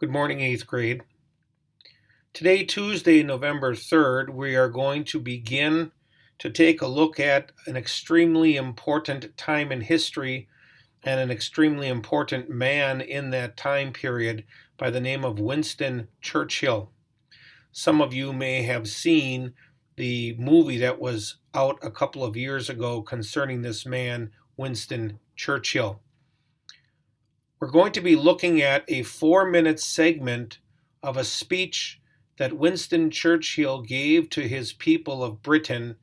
Good morning, 8th grade. Today, Tuesday, November 3rd, we are going to begin to take a look at an extremely important time in history and an extremely important man in that time period by the name of Winston Churchill. Some of you may have seen the movie that was out a couple of years ago concerning this man, Winston Churchill. We're going to be looking at a 4-minute segment of a speech that Winston Churchill gave to his people of Britain.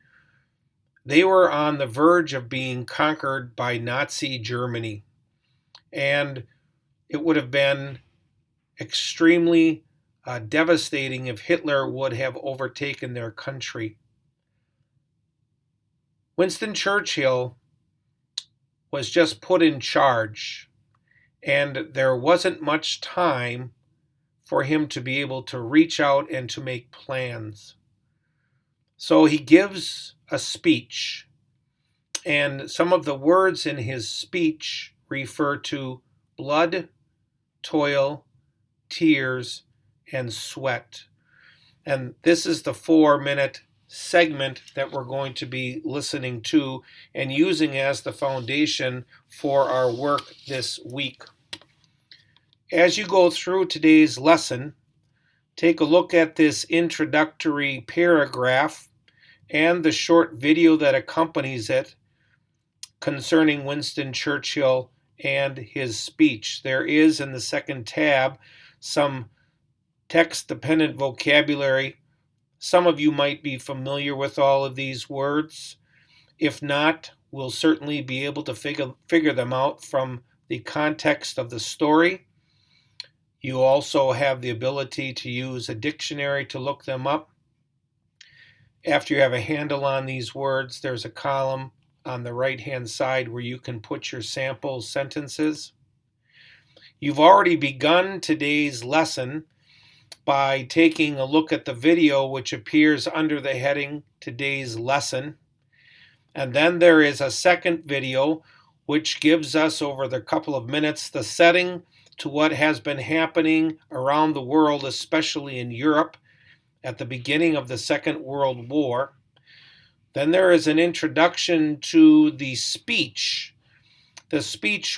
They were on the verge of being conquered by Nazi Germany, and it would have been extremely devastating if Hitler would have overtaken their country. Winston Churchill was just put in charge, and there wasn't much time for him to be able to reach out and to make plans. So he gives a speech, and some of the words in his speech refer to blood, toil, tears, and sweat. And this is the 4-minute segment that we're going to be listening to and using as the foundation for our work this week. As you go through today's lesson, take a look at this introductory paragraph and the short video that accompanies it concerning Winston Churchill and his speech. There is in the second tab some text-dependent vocabulary. Some of you might be familiar with all of these words. If not, we'll certainly be able to figure them out from the context of the story. You also have the ability to use a dictionary to look them up. After you have a handle on these words, there's a column on the right-hand side where you can put your sample sentences. You've already begun today's lesson by taking a look at the video which appears under the heading Today's Lesson. And then there is a second video which gives us over the couple of minutes the setting to what has been happening around the world, especially in Europe, at the beginning of the Second World War. Then there is an introduction to the speech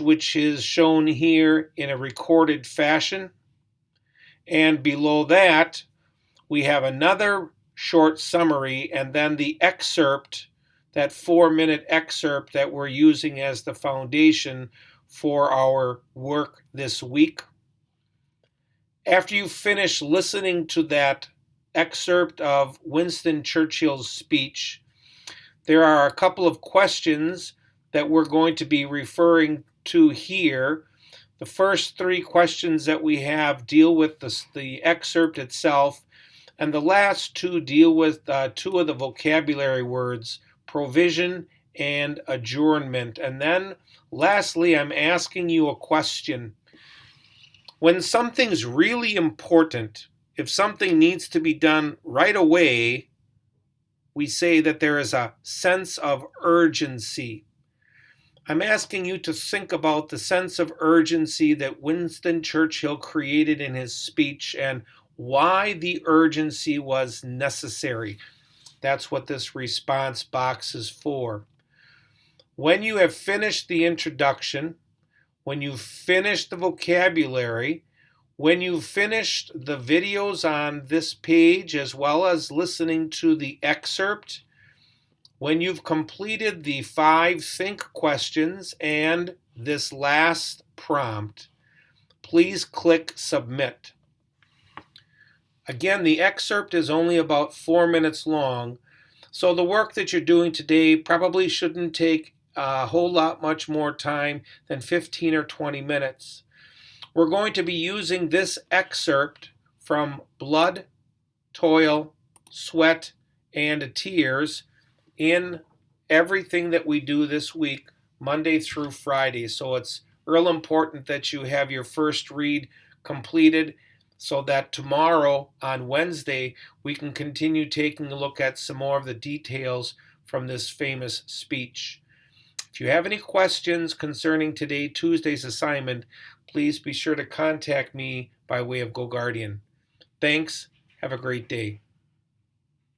which is shown here in a recorded fashion. And below that, we have another short summary and then the excerpt, that 4-minute excerpt that we're using as the foundation for our work this week. After you finish listening to that excerpt of Winston Churchill's speech, there are a couple of questions that we're going to be referring to here. The first 3 questions that we have deal with the excerpt itself, and the last 2 deal with 2 of the vocabulary words, provision and adjournment. And then lastly, I'm asking you a question. When something's really important, if something needs to be done right away, we say that there is a sense of urgency. I'm asking you to think about the sense of urgency that Winston Churchill created in his speech and why the urgency was necessary. That's what this response box is for. When you have finished the introduction, when you've finished the vocabulary, when you've finished the videos on this page as well as listening to the excerpt, when you've completed the 5 think questions and this last prompt, please click submit. Again, the excerpt is only about 4 minutes long, so the work that you're doing today probably shouldn't take a whole lot much more time than 15 or 20 minutes. We're going to be using this excerpt from Blood, Toil, Sweat, and Tears in everything that we do this week, Monday through Friday. So it's real important that you have your first read completed so that tomorrow on Wednesday we can continue taking a look at some more of the details from this famous speech. If you have any questions concerning Tuesday's assignment, please be sure to contact me by way of GoGuardian. Thanks. Have a great day.